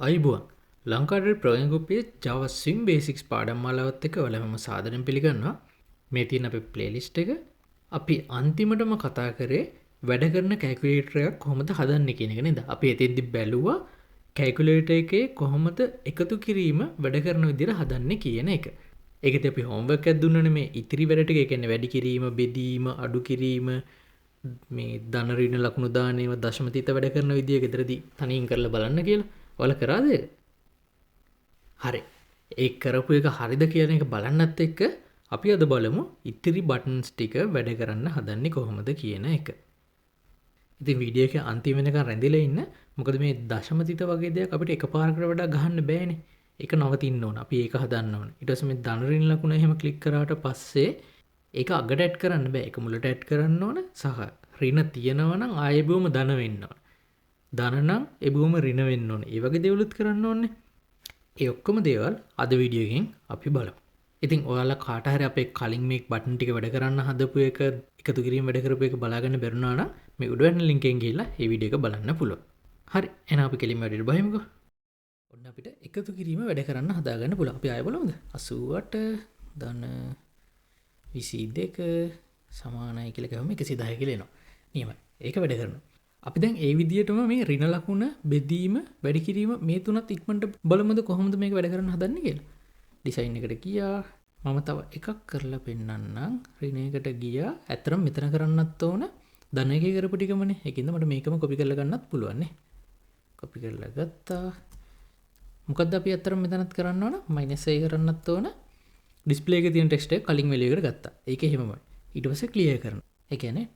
අයිබුවන් ලංකාඩ ප්‍රයගුපේ ජව swim basics පාඩම් මාලාවත් එක වලම සාධනම් පිළිගන්නවා මේ තියන අප ප්ලේලිස්ට් එක අපි අන්තිමටම කතා කරේ වැඩ කරන කැකුලේටරයක් කොහොමද හදන්න කියන එක නේද අපි එතින්දි බැලුවා කැකුලේට එකේ කොහොමද එකතු කිරීම වැඩ කරන විදිහට හදන්න කියන එක ඒකත් අපි හෝම්වර්ක් එකක් දුන්නනේ මේ ඉතිරි වැඩට ඒ කියන්නේ වැඩි කිරීම බෙදීම අඩු කිරීම මේ ධන ඍණ ලකුණු දාන ඒවා දශමතිත වැඩ කරන විදිය ගෙදරදී තනියෙන් කරලා බලන්න කියලා ඔයාලා කරාද ඒක? හරි. ඒ කරපු එක හරිද කියන එක බලන්නත් එක්ක අපි අද බලමු ඉතිරි බටන්ස් ටික වැඩ කරන්න හදන්නේ කොහොමද කියන එක. ඉතින් වීඩියෝ එකේ අන්තිම වෙනකන් රැඳිලා ඉන්න. මොකද මේ දශමතිත වගේ දෙයක් අපිට එකපාරකට වඩා ගහන්න බෑනේ. ඒක නවතින්න ඕන. අපි ඒක හදන්න ඕන. ඊට පස්සේ මේ ධන ඍණ ලකුණ එහෙම ක්ලික් කරාට පස්සේ ඒක අගට ඇඩ් කරන්න බෑ. ඒක මුලට ඇඩ් කරන්න ඕන. සහ ඍණ තියෙනවා නම් ආයෙ බොම ධන වෙන්න ඕන. ධන නම් ඒ බොම ඍණ වෙන්න ඕනේ. ඒ වගේ දේවලුත් කරන්න ඕනේ. ඒ ඔක්කොම දේවල් අද වීඩියෝ එකෙන් අපි බලමු. ඉතින් ඔයාලා කාට හරි අපේ කලින් මේ බටන් ටික වැඩ කරන්න හදපු එක එකතු කිරීම වැඩ කරපු එක බලාගන්න බැරුණා නම් මේ උඩ වෙන ලින්ක් එකෙන් ගිහිල්ලා මේ වීඩියෝ එක බලන්න පුළුවන්. හරි. එහෙනම් අපි කෙලින්ම වැඩේට බහිමුකෝ. ඔන්න අපිට එකතු කිරීම වැඩ කරන්න හදාගන්න පුළුවන්. අපි ආයෙ බලමුද? 88 ධන 22 සමානයි කියලා ගහම 110 කියලා එනවා. නියමයි. ඒක වැඩ කරනවා. අපි දැන් ඒ විදිහටම මේ ඍණ ලකුණ බෙදීම වැඩි කිරීම මේ තුනත් ඉක්මනට බලමුද කොහොමද මේක වැඩ කරන්න හදන්නේ කියලා. ඩිසයින් එකට ගියා. මම තව එකක් කරලා පෙන්නන්නම්. ඍණයකට ගියා. ඇත්තටම මෙතන කරන්නත් ඕන ධන එකේ කරපු ටිකමනේ. ඒකින්ද මට මේකම කොපි කරලා ගන්නත් පුළුවන් නේ. කොපි කරලා ගත්තා. මොකද්ද අපි ඇත්තටම මෙතනත් කරන්න ඕන? මයිනස් එක කරන්නත් ඕන. ඩිස්ප්ලේ එකේ තියෙන ටෙක්ස්ට් එක කලින් වැලියු එකට ගත්තා. ඒක එහෙමමයි. ඊට පස්සේ ක්ලියර් කරනවා. ඒ කියන්නේ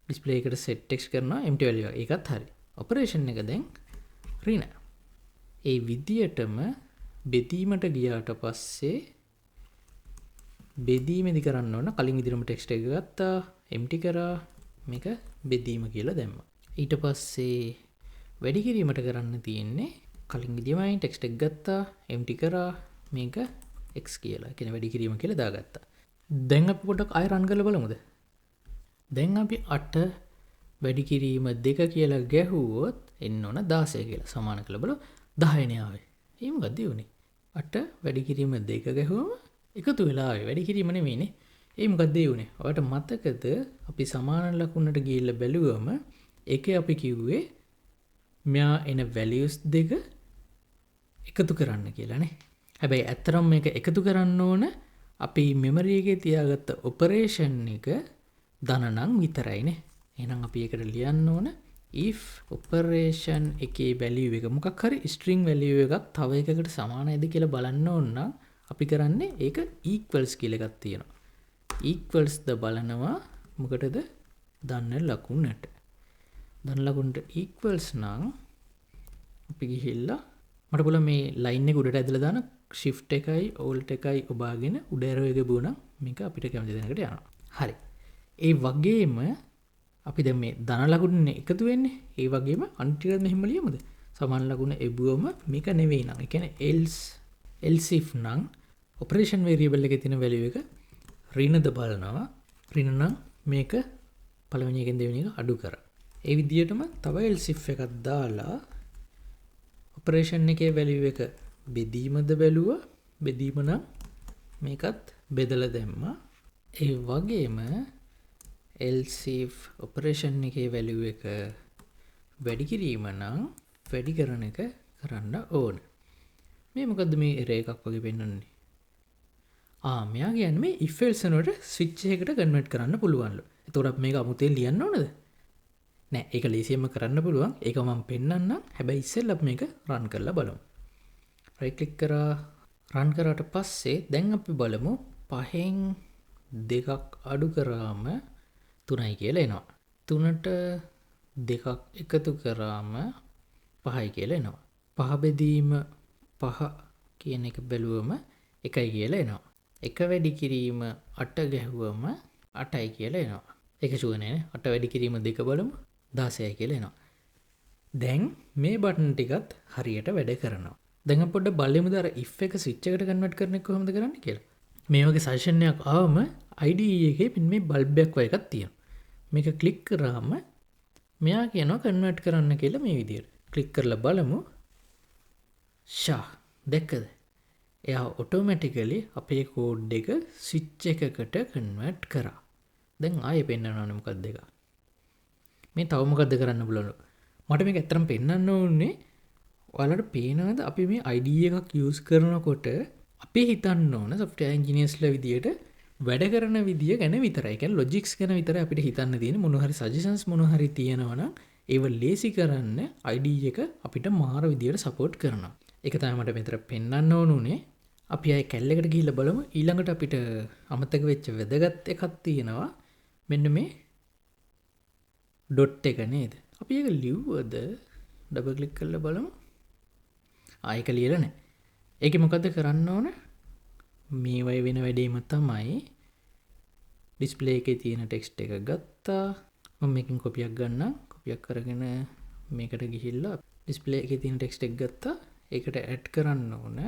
ඩිස්ප්ලේ එකට සෙට් ටෙක්ස්ට් කරනවා empty value එක. ඒකත් හරි. ඔපරේෂන් එක දැන් ඍණ. ඒ විදියටම බෙදීමට ගියාට පස්සේ බෙදීමේදී කරන්න ඕන කලින් විදිහටම ටෙක්ස්ට් එක ගත්තා empty කරා මේක බෙදීම කියලා දැම්මා. ඊට පස්සේ වැඩි කිරීමට කරන්න තියෙන්නේ කලින් විදිහමයි ටෙක්ස්ට් එක ගත්තා empty කරා මේක x කියලා. කියන වැඩි කිරීම කියලා දාගත්තා. දැන් අපි පොඩ්ඩක් ආයෙ රන් කරලා බලමුද? දැන් අපි 8 වැඩි කිරීම 2 කියලා ගැහුවොත් එන්න ඕන 16 කියලා. සමාන කළ බලමු 10 නේ ආවේ. ඒ මොකද උනේ? 8 වැඩි කිරීම 2 ගැහුවම එකතු වෙලා ආවේ. වැඩි කිරීම නෙමෙයිනේ. ඒ මොකද උනේ? ඔයාලට මතකද අපි සමාන ලකුණට ගිහිල්ලා බැලුවම ඒකේ අපි කිව්වේ මෙයා එන values දෙක එකතු කරන්න කියලා නේ. හැබැයි ඇත්තටම මේක එකතු කරන්න ඕන අපි මෙමරි එකේ තියාගත්ත ඔපරේෂන් එක ධන නම් විතරයිනේ. එහෙනම් අපි ඒකට ලියන්න ඕන if operation එකේ value එක මොකක් හරි string value එකක් තව එකකට සමානයිද කියලා බලන්න ඕන නම් අපි කරන්නේ ඒක equals කියලා එකක් තියෙනවා. equals ද බලනවා මොකටද? ධන ලකුණට. ධන ලකුණට equals නම් අපි ගිහිල්ලා මට පුළුවන් මේ line එක උඩට ඇදලා දාන shift එකයි alt එකයි ඔබාගෙන උඩ arrow එක බුණා මේක අපිට කැමති දෙනකට යනවා. හරි. ඒ වගේම අපි දැන් මේ ධන ලකුණනේ එකතු වෙන්නේ. ඒ වගේම අනිත් ටිකත් මෙහෙම ලියමුද? සමාන ලකුණ එබුවම මේක නෙවෙයි නම්. ඒ කියන්නේ else if නම් operation variable එකේ තියෙන value එක ඍණද බලනවා. ඍණ නම් මේක පළවෙනි එකෙන් දෙවෙනි එක අඩු කරා. ඒ විදිහටම තව else if එකක් දාලා operation එකේ value එක බෙදීමද බැලුවා. බෙදීම නම් මේකත් බෙදලා දැම්මා. ඒ වගේම else if operation එකේ value එක වැඩි කිරීම නම් වැඩි කරන එක කරන්න ඕන. මේ මොකද්ද මේ error එකක් වගේ පෙන්වන්නේ? මෙයා කියන්නේ මේ if else වලට switch එකකට convert කරන්න පුළුවන්ලු. එතකොට අපි මේක අමුතෙන් ලියන්න ඕනද? නෑ, ඒක ලේසියෙන්ම කරන්න පුළුවන්. ඒක මම පෙන්නන්නම්. හැබැයි ඉස්සෙල්ලා අපි මේක run කරලා බලමු. right click කරා run කරාට පස්සේ දැන් අපි බලමු 5න් 2ක් අඩු කරාම 3යි කියලා එනවා. 3ට 2ක් එකතු කරාම 5යි කියලා එනවා. 5 බෙදීම 5 කියන එක බැලුවම 1යි කියලා එනවා. 1 වැඩි කිරීම 8 ගැහුවම 8යි කියලා එනවා. ඒක ෂුවර් නෑනේ. 8 වැඩි කිරීම 2 බලමු 16යි කියලා එනවා. දැන් මේ බටන් ටිකත් හරියට වැඩ කරනවා. දැන් අපි පොඩ්ඩක් බලමුද අර if එක switch එකට convert කරන එක කොහොමද කරන්නේ කියලා. මේ වගේ සජෙෂන් එකක් ආවම IDE එකේ පින් මේ බල්බ් එකක් වගේ එකක් තියෙනවා. මේක ක්ලික් කරාම මෙයා කියනවා කන්වර්ට් කරන්න කියලා මේ විදියට. ක්ලික් කරලා බලමු. ෂා දැක්කද? එයා ඔටෝමැටිකලි අපේ කෝඩ් එක ස්විච් එකකට කන්වර්ට් කරා. දැන් ආයෙ පෙන්වන්න ඕනේ මොකක්ද එක. මේ තව මොකද්ද කරන්න පුළුවන්? මට මේක ඇත්තටම පෙන්වන්න ඕනේ. ඔයාලට පේනවද අපි මේ IDE එකක් යූස් කරනකොට අපි හිතන්න ඕන software engineersලා විදියට වැඩ කරන විදිය ගැන විතරයි. ඒ කියන්නේ logics ගැන විතරයි අපිට හිතන්න තියෙන්නේ. මොන හරි suggestions මොන හරි තියෙනවා නම් ඒව ලේසි කරන්න IDE එක අපිට මාර විදියට support කරනවා. ඒක තමයි මට මෙතන පෙන්වන්න ඕනුනේ. අපි ආයේ කැල්ලකට ගිහිල්ලා බලමු. ඊළඟට අපිට අමතක වෙච්ච වැදගත් එකක් තියෙනවා. මෙන්න මේ ඩොට් එක නේද? අපි ඒක ලිව්වද? ඩබල් ක්ලික් කරලා බලමු. ඒක ලියලා නැහැ. ඒකේ මොකද්ද කරන්න ඕන? මේ වගේ වෙන වැඩේම තමයි ඩිස්ප්ලේ එකේ තියෙන ටෙක්ස්ට් එක ගත්තා. මම මේකෙන් කොපියක් ගන්නම්. කොපියක් කරගෙන මේකට ගිහිල්ලා ඩිස්ප්ලේ එකේ තියෙන ටෙක්ස්ට් එක ගත්තා. ඒකට ඇඩ් කරන්න ඕන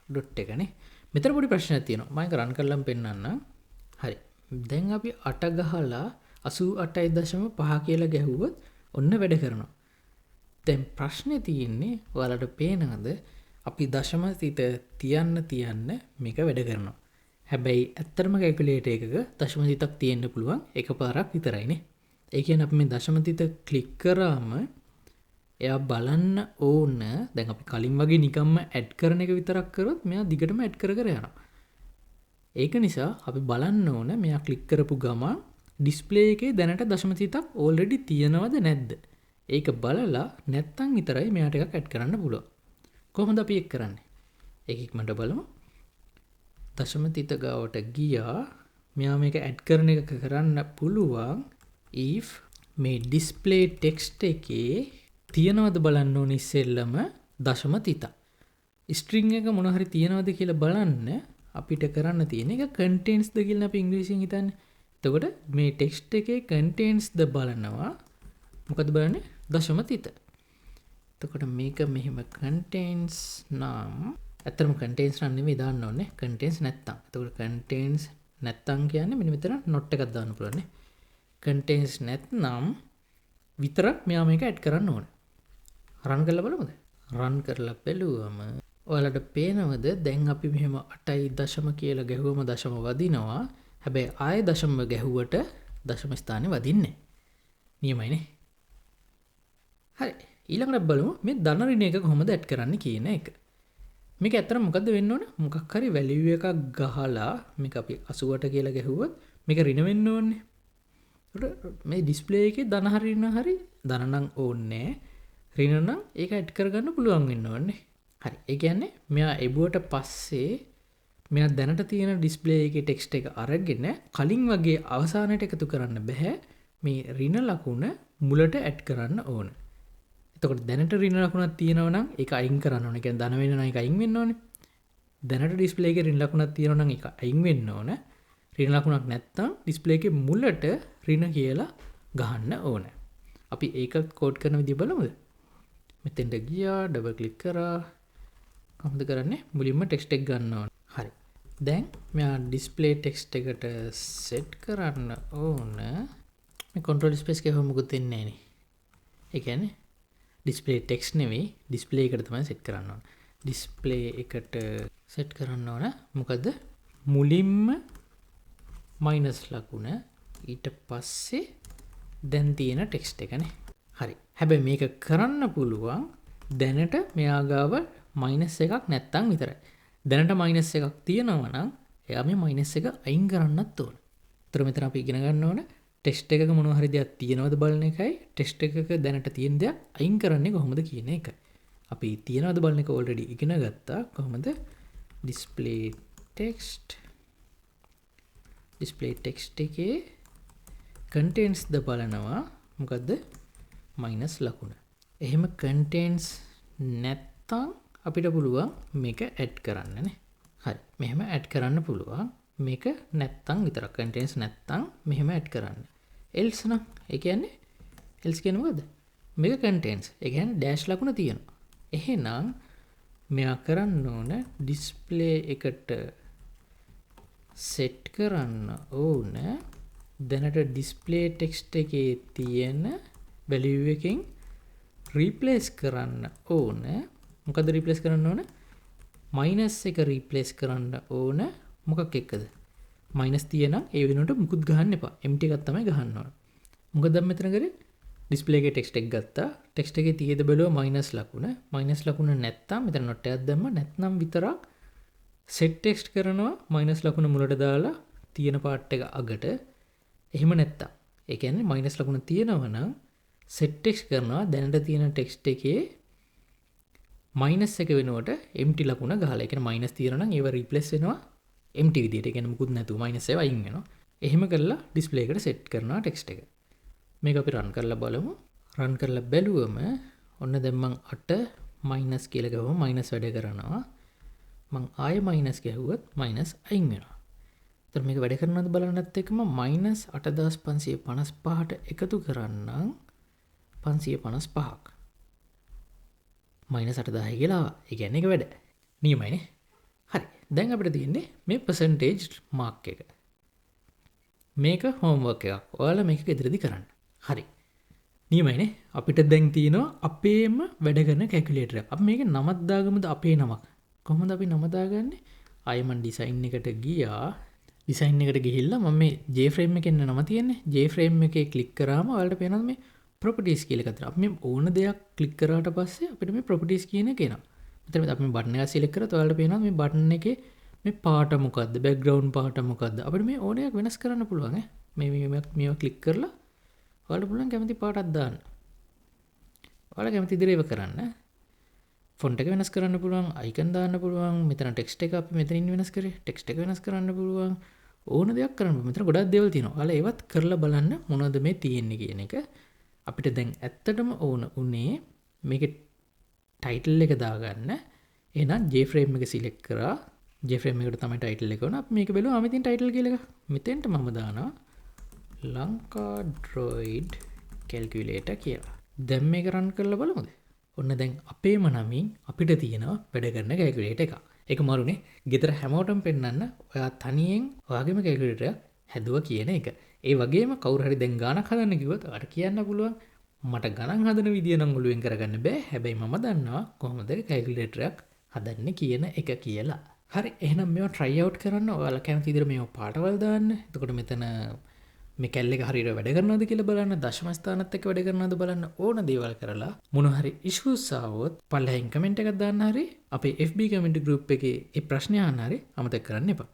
ඩොට් එකනේ. මෙතන පොඩි ප්‍රශ්නයක් තියෙනවා. මම ඒක රන් කරලාම පෙන්නන්නම්. හරි. දැන් අපි 8 ගහලා 88.5 කියලා ගැහුවොත් ඔන්න වැඩ කරනවා. දැන් ප්‍රශ්නේ තියෙන්නේ ඔයාලට පේනවද අපි දශම තිත තියන්න මේක වැඩ කරනවා. හැබැයි ඇත්තටම කැල්කියුලේටර් එකක දශම තිතක් තියෙන්න පුළුවන් එකපාරක් විතරයිනේ. ඒ කියන්නේ අපි මේ දශම තිත ක්ලික් කරාම එයා බලන්න ඕන. දැන් අපි කලින් වගේ නිකම්ම ඇඩ් කරන එක විතරක් කරොත් මෙයා දිගටම ඇඩ් කර යනවා. ඒක නිසා අපි බලන්න ඕන මෙයා ක්ලික් කරපු ගමන් ඩිස්ප්ලේ එකේ දැනට දශම තිතක් ඕල්රෙඩි තියෙනවද නැද්ද? ඒක බලලා නැත්තම් විතරයි මෙයාට එකක් ඇඩ් කරන්න පුළුවන්. කොහොමද අපි ඒක කරන්නේ? ඒක ඉක්මනට බලමු. දශම තිත ගාවට ගියා. මෙයා මේක ඇඩ් කරන එක කරන්න පුළුවන් if මේ display text එකේ තියෙනවද බලන්න ඕනේ ඉස්සෙල්ලම දශම තිත. string එක මොන හරි තියෙනවද කියලා බලන්න අපිට කරන්න තියෙන එක contains ද කියලා අපි ඉංග්‍රීසියෙන් හිතන්නේ. එතකොට මේ text එකේ contains ද බලනවා. මොකද බලන්නේ? දශම තිත. එතකොට මේක මෙහෙම contains නම් ඇත්තටම contains නම් නෙමෙයි දාන්න ඕනේ. contains නැත්තම්. එතකොට contains නැත්තම් කියන්නේ මෙන්න මෙතන not එකක් දාන්න පුළුවන් නේ. contains නැත්නම් විතරක් මෙයා මේක ඇඩ් කරන්න ඕනේ. රන් කරලා බලමුද? රන් කරලා බැලුවම ඔයාලට පේනවද දැන් අපි මෙහෙම 8.0 කියලා ගැහුවම දශම වදිනවා. හැබැයි ආයෙ දශම ගැහුවට දශම ස්ථානේ වදින්නේ නැහැ. නියමයිනේ. හරි. ඊළඟට බලමු මේ ධන ඍණ එක කොහොමද ඇඩ් කරන්න කියන එක. මේක ඇත්තට මොකද්ද වෙන්න ඕන? මොකක් හරි වැලියු එකක් ගහලා මේක අපි 88 කියලා ගැහුවොත් මේක ඍණ වෙන්න ඕනේ. ඒකට මේ ඩිස්ප්ලේ එකේ ධන හරි ඍණ හරි ධන නම් ඕනේ. ඍණ නම් ඒක ඇඩ් කරගන්න පුළුවන් වෙන්න ඕනේ. හරි. ඒ කියන්නේ මෙයා එබුවට පස්සේ මෙයා දැනට තියෙන ඩිස්ප්ලේ එකේ ටෙක්ස්ට් එක අරගෙන කලින් වගේ අවසානයට එකතු කරන්න බෑ. මේ ඍණ ලකුණ මුලට ඇඩ් කරන්න ඕන. එතකොට දැනට ඍණ ලකුණක් තියෙනවා නම් ඒක අයින් කරන්න ඕනේ. කියන්නේ ධන වෙන්න නම් ඒක අයින් වෙන්න ඕනේ. දැනට ඩිස්ප්ලේ එකේ ඍණ ලකුණක් තියෙනවා නම් ඒක අයින් වෙන්න ඕන. ඍණ ලකුණක් නැත්තම් ඩිස්ප්ලේ එකේ මුලට ඍණ කියලා ගහන්න ඕන. අපි ඒක කෝඩ් කරන විදිහ බලමුද? මෙතෙන්ට ගියා, ඩබල් ක්ලික් කරා. කොහොමද කරන්නේ? මුලින්ම ටෙක්ස්ට් එක ගන්න ඕන. හරි. දැන් මෙයා ඩිස්ප්ලේ ටෙක්ස්ට් එකට සෙට් කරන්න ඕන. මේ control space එකේ මොකුත් වෙන්නේ නැහැ නේ. ඒ කියන්නේ ඩිස්ප්ලේ ටෙක්ස්ට් නෙවෙයි ඩිස්ප්ලේ එකට තමයි සෙට් කරන්න ඕන. ඩිස්ප්ලේ එකට සෙට් කරන්න ඕන. මොකද මුලින්ම මයිනස් ලකුණ ඊට පස්සේ දැන් තියෙන ටෙක්ස්ට් එකනේ. හරි. හැබැයි මේක කරන්න පුළුවන් දැනට මෙයා ගාව මයිනස් එකක් නැත්තම් විතරයි. දැනට මයිනස් එකක් තියෙනවා නම් එයා මේ මයිනස් එක අයින් කරන්නත් ඕන. ඒතර මෙතන අපි ඉගෙන ගන්න ඕන ටෙක්ස්ට් එකක මොනවා හරි දෙයක් තියෙනවද බලන එකයි ටෙක්ස්ට් එකක දැනට තියෙන දෙයක් අයින් කරන්නේ කොහොමද කියන එක. අපි තියෙනවද බලන එක ඔල්රෙඩි ඉගෙන ගත්තා. කොහොමද display text එකේ contains ද බලනවා. මොකද්ද? මයිනස් ලකුණ. එහෙම contains නැත්තම් අපිට පුළුවන් මේක ඇඩ් කරන්න නේ. හරි. මෙහෙම ඇඩ් කරන්න පුළුවන්. මේක නැත්තම් විතරක් contains නැත්තම් මෙහෙම ඇඩ් කරන්න. else නම් ඒ කියන්නේ else කියන්නේ මොකද්ද? මේක contains. ඒ කියන්නේ dash ලකුණ තියෙනවා. එහෙනම් මෙයා කරන්න ඕන display එකට set කරන්න ඕන දැනට display text එකේ තියෙන value එකකින් replace කරන්න ඕන මොකද රීප්ලේස් කරන්න ඕන? මයිනස් එක රීප්ලේස් කරන්න ඕන මොකක් එක්කද? මයිනස් තියෙනම් ඒ වෙනුවට මුකුත් ගහන්න එපා. empty එකක් තමයි ගහන්න ඕන. මොකද දැන් මෙතන කරේ ඩිස්ප්ලේ එකේ ටෙක්ස්ට් එක ගත්තා. ටෙක්ස්ට් එකේ තියෙද බැලුවා මයිනස් ලකුණ. මයිනස් ලකුණ නැත්තම් මෙතන not එකක් දැම්ම. නැත්නම් විතරක් set text කරනවා මයිනස් ලකුණ මුලට දාලා තියෙන පාර්ට් එක අගට. එහෙම නැත්තම් ඒ කියන්නේ මයිනස් ලකුණ තියෙනවා නම් set text කරනවා දැනට තියෙන ටෙක්ස්ට් එකේ මයිනස් එක වෙනුවට empty ලකුණ ගහලා. ඒ කියන්නේ මයිනස් තියෙනවා නම් ඒව රීප්ලේස් වෙනවා empty විදියට. ඒ කියන්නේ මුකුත් නැතුව මයිනස් ඒවා අයින් වෙනවා. එහෙම කරලා ඩිස්ප්ලේ එකට සෙට් කරනවා ටෙක්ස්ට් එක. මේක අපි රන් කරලා බලමු. රන් කරලා බැලුවම ඔන්න දැන් මං 8 මයිනස් කියලා ගවම මයිනස් වැඩ කරනවා. මං ආයෙ මයිනස් ගැහුවොත් මයිනස් අයින් වෙනවා. ඒතර මේක වැඩ කරනවද බලන්නත් එක්කම මයිනස් 8555ට එකතු කරන්නම් 555ක්. මයිනස් 8000 කියලා ආවා. ඒ කියන්නේ ඒක වැඩ. නියමයිනේ. හරි. දැන් අපිට තියෙන්නේ මේ percentage mark එක. මේක homework එකක්. ඔයාලා මේක ගෙදරදී කරන්න. හරි. නියමයිනේ. අපිට දැන් තියෙනවා අපේම වැඩ කරන calculator එක. අපි මේකේ නමක් දාගමුද අපේ නමක්. කොහොමද අපි නම දාගන්නේ? ආයෙ මම design එකට ගියා. design එකට ගිහිල්ලා මම මේ J-frame එකේ නම තියෙන්නේ. J-frame එකේ click කරාම ඔයාලට පේනවා මේ properties කියලා එකක් තියෙනවා. අපි මේ ඕන දෙයක් click කරාට පස්සේ අපිට මේ properties කියන එක එනවා. මෙතන අපි මේ බටන් එක select කරලා ඔයාලට පේනවා මේ බටන් එකේ මේ පාට මොකද්ද background පාට මොකද්ද අපිට මේ ඕන එකක් වෙනස් කරන්න පුළුවන් ඈ මේවා click කරලා ඔයාලට පුළුවන් කැමති පාටක් දාන්න. ඔයාලා කැමති දේ ඒව කරන්න. font එක වෙනස් කරන්න පුළුවන්, icon දාන්න පුළුවන්. මෙතන text එක අපි මෙතනින් වෙනස් කරේ. text එක වෙනස් කරන්න පුළුවන්. ඕන දෙයක් කරන්න පුළුවන්. මෙතන ගොඩක් දේවල් තියෙනවා. ඔයාලා ඒවත් කරලා බලන්න මොනවද මේ තියෙන්නේ කියන එක. අපිට දැන් ඇත්තටම ඕන උනේ මේකේ title එක දාගන්න. එහෙනම් J-frame එක select කරා. J-frame එකට තමයි title එක වුණා. අපි මේක බලුවා. මෙතෙන් title කියලා එක. මෙතෙන්ට මම දානවා ලංකා Droid calculator කියලා. දැන් මේක run කරලා බලමුද? ඔන්න දැන් අපේම නමින් අපිට තියෙනවා වැඩ කරන calculator එකක්. ඒක මරුනේ. ගෙදර හැමෝටම පෙන්නන්න ඔයා තනියෙන් ඔයාගේම calculator එකක් හැදුවා කියන එක. ඒ වගේම කවුරු හරි දැන් ගාණක් හදන්න කිව්වොත් ඔයාට කියන්න පුළුවන් මට ගණන් හදන විදිය නම් ඔළුවෙන් කරගන්න බෑ. හැබැයි මම දන්නවා කොහොමද calculator එකක් හදන්නේ කියන එක කියලා. හරි එහෙනම් මේවා try out කරන්න. ඔයාලා කැමති විදිහට මේවා පාටවල් දාන්න. එතකොට මෙතන මේ කැල් එක හරියට වැඩ කරනවද කියලා බලන්න, දශම ස්ථානත් එක්ක වැඩ කරනවද බලන්න ඕන දේවල් කරලා මොන හරි issues ආවොත් පල්ලෙහින් කමෙන්ට් එකක් දාන්න හරි අපේ FB community group එකේ ඒ ප්‍රශ්න අහන්න හරි අමතක කරන්න එපා.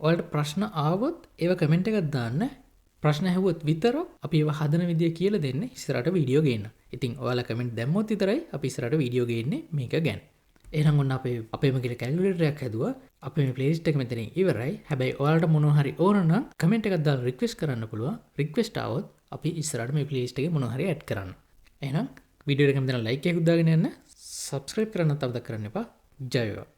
ඔයාලට ප්‍රශ්න ආවොත් ඒව කමෙන්ට් එකක් දාන්න. ප්‍රශ්න ඇහුවොත් විතරක් අපි ඒව හදන විදිය කියලා දෙන්න ඉස්සරහට වීඩියෝ ගේන්න. ඉතින් ඔයාලා කමෙන්ට් දැම්මොත් විතරයි අපි ඉස්සරහට වීඩියෝ ගේන්නේ මේක ගැන. එහෙනම් ඔන්න අපේම කියලා කැල්කියුලේටර් එකක් හැදුවා. අපේ මේ ප්ලේලිස්ට් එක මෙතනින් ඉවරයි. හැබැයි ඔයාලට මොනවා හරි ඕන නම් කමෙන්ට් එකක් දාලා රික්වෙස්ට් කරන්න පුළුවන්. රික්වෙස්ට් ආවොත් අපි ඉස්සරහට මේ ප්ලේලිස්ට් එකේ මොනවා හරි ඇඩ් කරන්න. එහෙනම් වීඩියෝ එක මෙතන ලයික් එකක් දාගෙන යන්න. සබ්ස්ක්‍රයිබ් කරන්නත් අමතක කරන්න එපා. ජය වේවා.